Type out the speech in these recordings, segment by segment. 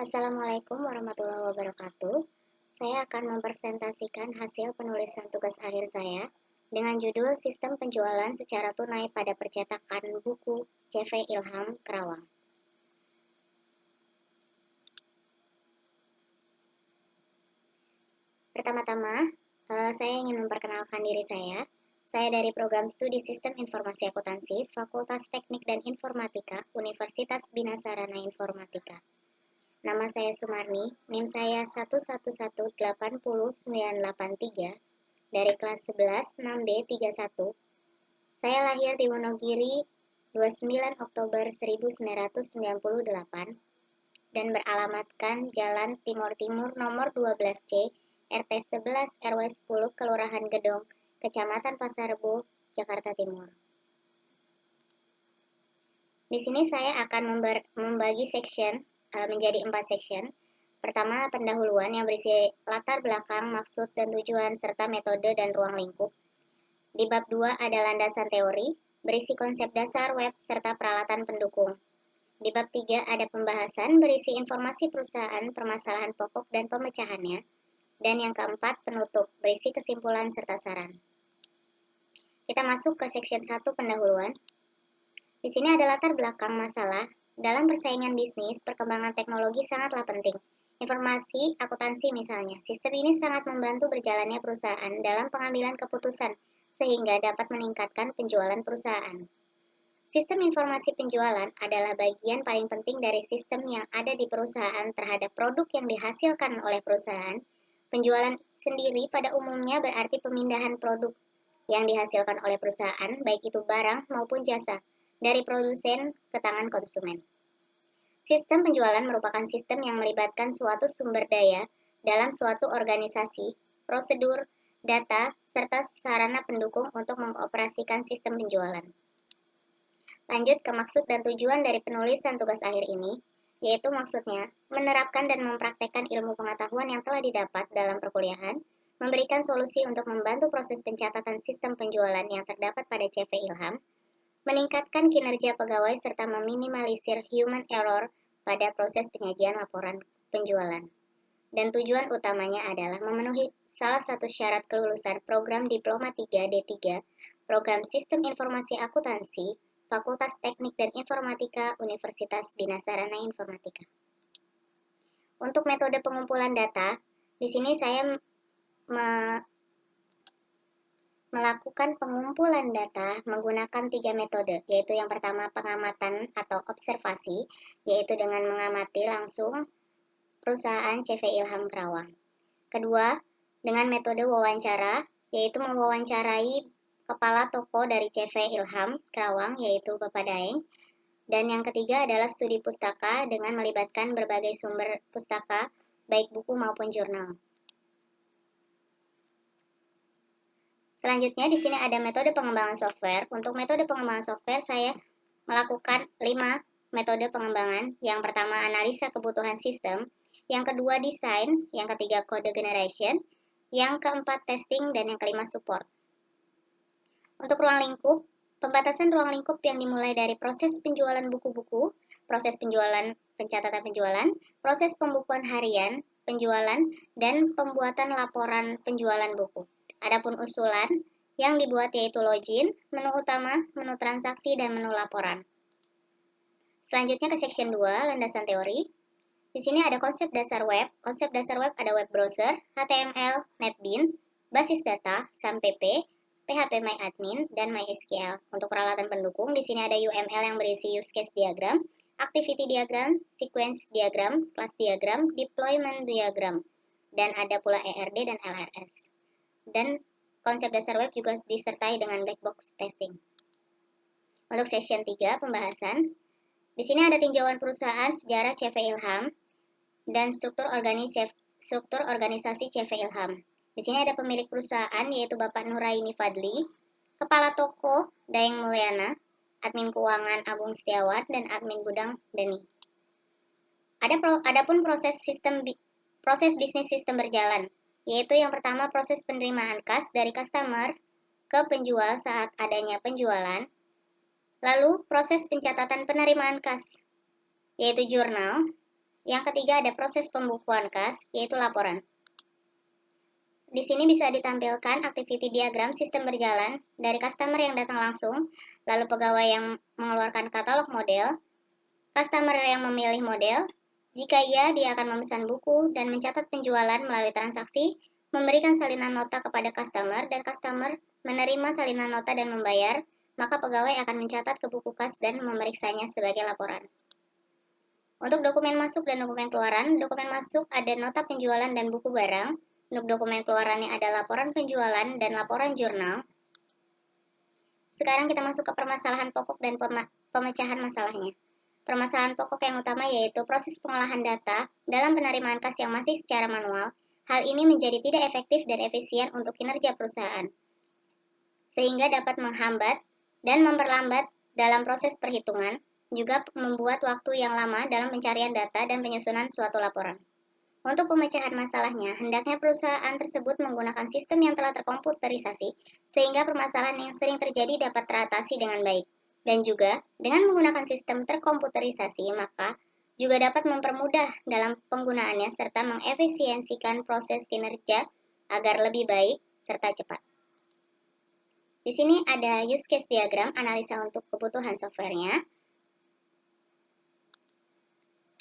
Assalamualaikum warahmatullahi wabarakatuh. Saya akan mempresentasikan hasil penulisan tugas akhir saya dengan judul Sistem Penjualan Secara Tunai pada Percetakan Buku CV Ilham Kerawang. Pertama-tama, saya ingin memperkenalkan diri saya. Saya dari Program Studi Sistem Informasi Akuntansi, Fakultas Teknik dan Informatika, Universitas Bina Sarana Informatika. Nama saya Sumarni, NIM saya 11180983 dari kelas 11 6B31. Saya lahir di Wonogiri 29 Oktober 1998 dan beralamatkan Jalan Timur Timur nomor 12C, RT 11 RW 10, Kelurahan Gedong, Kecamatan Pasar Rebo, Jakarta Timur. Di sini saya akan membagi section menjadi 4 section. Pertama, pendahuluan yang berisi latar belakang, maksud dan tujuan, serta metode dan ruang lingkup. Di bab 2 ada landasan teori, berisi konsep dasar web serta peralatan pendukung. Di bab 3 ada pembahasan, berisi informasi perusahaan, permasalahan pokok dan pemecahannya. Dan yang keempat, penutup, berisi kesimpulan serta saran. Kita masuk ke section 1 pendahuluan. Di sini ada latar belakang masalah. Dalam persaingan bisnis, perkembangan teknologi sangatlah penting. Informasi akuntansi misalnya, sistem ini sangat membantu berjalannya perusahaan dalam pengambilan keputusan, sehingga dapat meningkatkan penjualan perusahaan. Sistem informasi penjualan adalah bagian paling penting dari sistem yang ada di perusahaan terhadap produk yang dihasilkan oleh perusahaan. Penjualan sendiri pada umumnya berarti pemindahan produk yang dihasilkan oleh perusahaan, baik itu barang maupun jasa, dari produsen ke tangan konsumen. Sistem penjualan merupakan sistem yang melibatkan suatu sumber daya dalam suatu organisasi, prosedur, data, serta sarana pendukung untuk mengoperasikan sistem penjualan. Lanjut ke maksud dan tujuan dari penulisan tugas akhir ini, yaitu maksudnya menerapkan dan mempraktekkan ilmu pengetahuan yang telah didapat dalam perkuliahan, memberikan solusi untuk membantu proses pencatatan sistem penjualan yang terdapat pada CV Ilham, meningkatkan kinerja pegawai serta meminimalisir human error pada proses penyajian laporan penjualan. Dan tujuan utamanya adalah memenuhi salah satu syarat kelulusan program Diploma 3 D3, Program Sistem Informasi Akuntansi, Fakultas Teknik dan Informatika, Universitas Bina Sarana Informatika. Untuk metode pengumpulan data, di sini saya melakukan pengumpulan data menggunakan 3 metode, yaitu yang pertama pengamatan atau observasi, yaitu dengan mengamati langsung perusahaan CV Ilham Kerawang. Kedua, dengan metode wawancara, yaitu mewawancarai kepala toko dari CV Ilham Kerawang, yaitu Bapak Daeng. Dan yang ketiga adalah studi pustaka dengan melibatkan berbagai sumber pustaka, baik buku maupun jurnal. Selanjutnya di sini ada metode pengembangan software. Untuk metode pengembangan software saya melakukan 5 metode pengembangan. Yang pertama analisa kebutuhan sistem, yang kedua desain, yang ketiga code generation, yang keempat testing, dan yang kelima support. Untuk ruang lingkup, pembatasan ruang lingkup yang dimulai dari proses penjualan buku-buku, proses pencatatan penjualan, proses pembukuan harian, penjualan, dan pembuatan laporan penjualan buku. Adapun usulan yang dibuat yaitu login, menu utama, menu transaksi, dan menu laporan. Selanjutnya ke section 2, landasan teori. Di sini ada konsep dasar web. Konsep dasar web ada web browser, HTML, NetBeans, basis data, SAMPP, PHP MyAdmin, dan MySQL. Untuk peralatan pendukung, di sini ada UML yang berisi use case diagram, activity diagram, sequence diagram, class diagram, deployment diagram, dan ada pula ERD dan LRS. Dan konsep dasar web juga disertai dengan black box testing. Untuk session 3, pembahasan. Di sini ada tinjauan perusahaan, sejarah CV Ilham, dan struktur organisasi CV Ilham. Di sini ada pemilik perusahaan yaitu Bapak Nuraini Fadli, kepala toko Daeng Mulyana, admin keuangan Agung Setiawan, dan admin gudang Deni. Adapun proses bisnis sistem berjalan, yaitu yang pertama proses penerimaan kas dari customer ke penjual saat adanya penjualan, lalu proses pencatatan penerimaan kas, yaitu jurnal, Yang ketiga ada proses pembukuan kas, yaitu laporan. Di sini bisa ditampilkan activity diagram sistem berjalan dari customer yang datang langsung, lalu pegawai yang mengeluarkan katalog model, customer yang memilih model. Jika iya, dia akan memesan buku dan mencatat penjualan melalui transaksi, memberikan salinan nota kepada customer, dan customer menerima salinan nota dan membayar, maka pegawai akan mencatat ke buku kas dan memeriksanya sebagai laporan. Untuk dokumen masuk dan dokumen keluaran, dokumen masuk ada nota penjualan dan buku barang. Untuk dokumen keluarannya ada laporan penjualan dan laporan jurnal. Sekarang kita masuk ke permasalahan pokok dan pemecahan masalahnya. Permasalahan pokok yang utama yaitu proses pengolahan data dalam penerimaan kas yang masih secara manual. Hal ini menjadi tidak efektif dan efisien untuk kinerja perusahaan, sehingga dapat menghambat dan memperlambat dalam proses perhitungan, juga membuat waktu yang lama dalam pencarian data dan penyusunan suatu laporan. Untuk pemecahan masalahnya, hendaknya perusahaan tersebut menggunakan sistem yang telah terkomputerisasi, sehingga permasalahan yang sering terjadi dapat teratasi dengan baik. Dan juga, dengan menggunakan sistem terkomputerisasi, maka juga dapat mempermudah dalam penggunaannya serta mengefisiensikan proses kinerja agar lebih baik serta cepat. Di sini ada use case diagram analisa untuk kebutuhan softwarenya.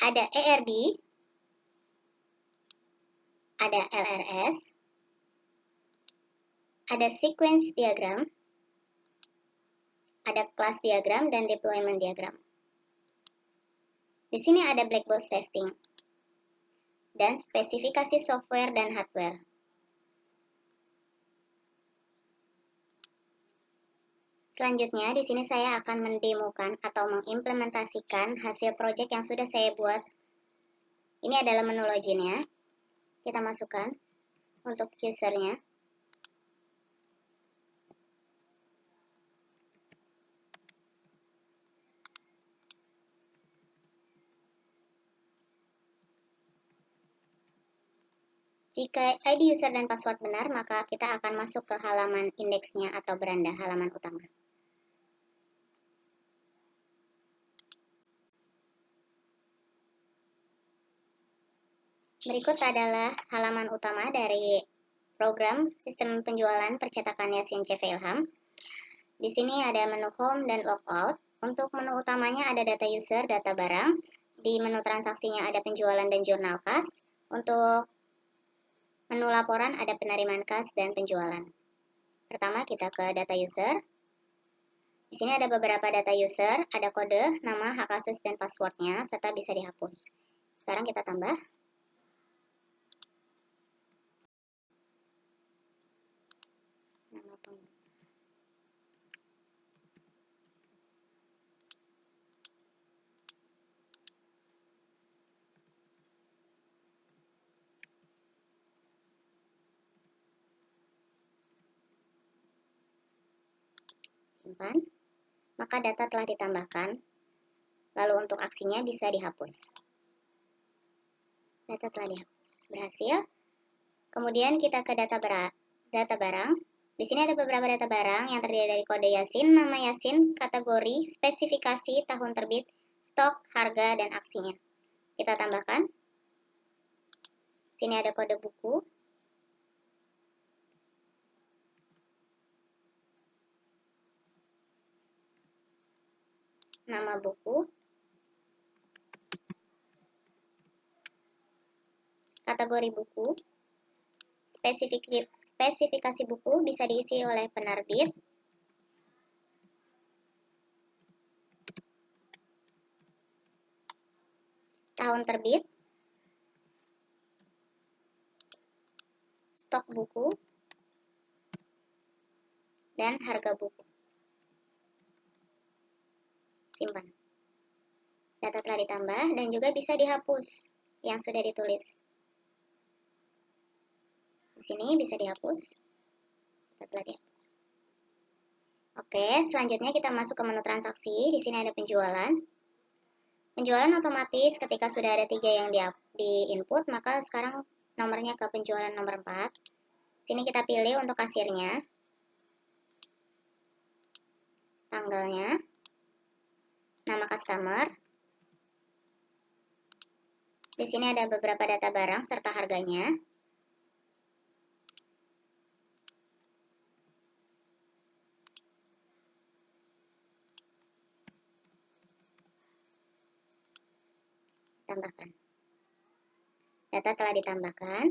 Ada ERD, ada LRS, ada sequence diagram, ada class diagram, dan deployment diagram. Di sini ada black box testing, dan spesifikasi software dan hardware. Selanjutnya, di sini saya akan mendemokan atau mengimplementasikan hasil project yang sudah saya buat. Ini adalah menu loginnya. Kita masukkan untuk usernya. Jika ID user dan password benar, maka kita akan masuk ke halaman indeksnya atau beranda halaman utama. Berikut adalah halaman utama dari program sistem penjualan percetakan Yasin CV Ilham. Di sini ada menu home dan logout. Untuk menu utamanya ada data user, data barang. Di menu transaksinya ada penjualan dan jurnal kas. Untuk menu laporan ada penerimaan kas dan penjualan. Pertama kita ke data user. Di sini ada beberapa data user, ada kode, nama, hak akses, dan passwordnya, serta bisa dihapus. Sekarang kita tambah. Simpan. Maka data telah ditambahkan. Lalu untuk aksinya bisa dihapus. Data telah dihapus. Berhasil. Kemudian kita ke data barang. Di sini ada beberapa data barang yang terdiri dari kode Yasin, nama Yasin, kategori, spesifikasi, tahun terbit, stok, harga, dan aksinya. Kita tambahkan. Sini ada kode buku. Nama buku. Kategori buku. Spesifikasi buku bisa diisi oleh penerbit, tahun terbit, stok buku, dan harga buku. Simpan. Data telah ditambah dan juga bisa dihapus yang sudah ditulis. Di sini bisa dihapus. Data telah dihapus. Oke, selanjutnya kita masuk ke menu transaksi. Di sini ada penjualan. Penjualan otomatis ketika sudah ada 3 yang di input, maka sekarang nomornya ke penjualan nomor 4. Sini kita pilih untuk kasirnya, tanggalnya, nama customer, Di sini ada beberapa data barang serta harganya. Tambahkan. Data telah ditambahkan,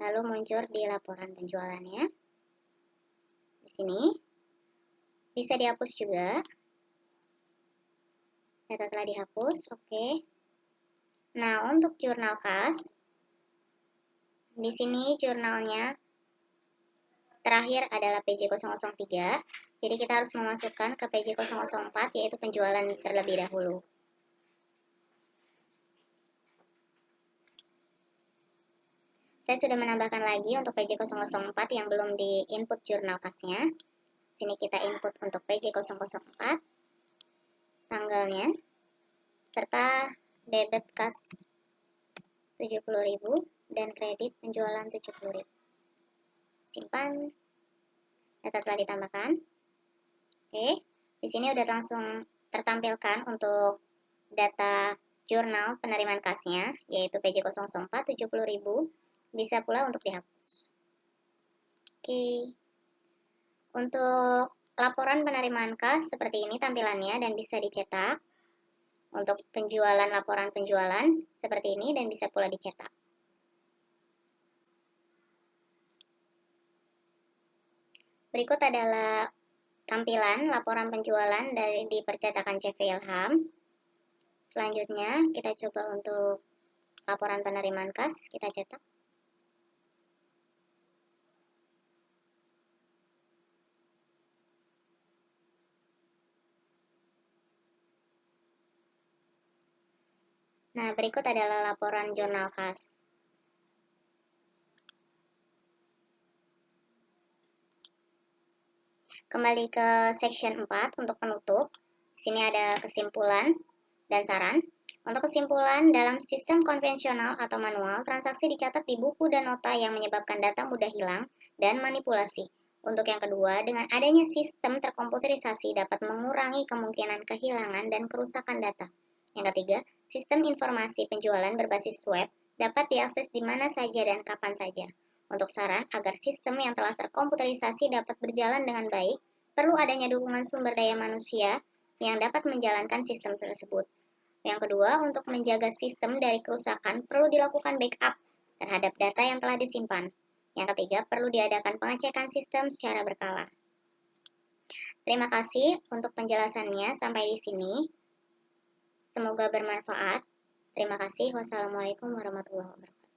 lalu muncul di laporan penjualannya. Di sini bisa dihapus juga. Data telah dihapus, oke. Nah, untuk jurnal kas, di sini jurnalnya terakhir adalah PJ003. Jadi kita harus memasukkan ke PJ004, yaitu penjualan terlebih dahulu. Saya sudah menambahkan lagi untuk PJ004 yang belum di input jurnal kasnya. Sini kita input untuk PJ004, tanggalnya, serta debit kas 70.000 dan kredit penjualan 70.000. Simpan. Data telah ditambahkan. Oke, di sini udah langsung tertampilkan untuk data jurnal penerimaan kasnya, yaitu PJ004 70.000. Bisa pula untuk dihapus. Oke. Untuk laporan penerimaan kas seperti ini tampilannya dan bisa dicetak. Untuk penjualan laporan penjualan seperti ini dan bisa pula dicetak. Berikut adalah tampilan laporan penjualan di percetakan CV Ilham. Selanjutnya kita coba untuk laporan penerimaan kas, kita cetak. Nah, berikut adalah laporan jurnal kas. Kembali ke section 4 untuk penutup. Sini ada kesimpulan dan saran. Untuk kesimpulan, dalam sistem konvensional atau manual, transaksi dicatat di buku dan nota yang menyebabkan data mudah hilang dan manipulasi. Untuk yang kedua, dengan adanya sistem terkomputerisasi dapat mengurangi kemungkinan kehilangan dan kerusakan data. Yang ketiga, sistem informasi penjualan berbasis web dapat diakses di mana saja dan kapan saja. Untuk saran agar sistem yang telah terkomputerisasi dapat berjalan dengan baik, perlu adanya dukungan sumber daya manusia yang dapat menjalankan sistem tersebut. Yang kedua, untuk menjaga sistem dari kerusakan, perlu dilakukan backup terhadap data yang telah disimpan. Yang ketiga, perlu diadakan pengecekan sistem secara berkala. Terima kasih untuk penjelasannya sampai di sini. Semoga bermanfaat. Terima kasih. Wassalamualaikum warahmatullahi wabarakatuh.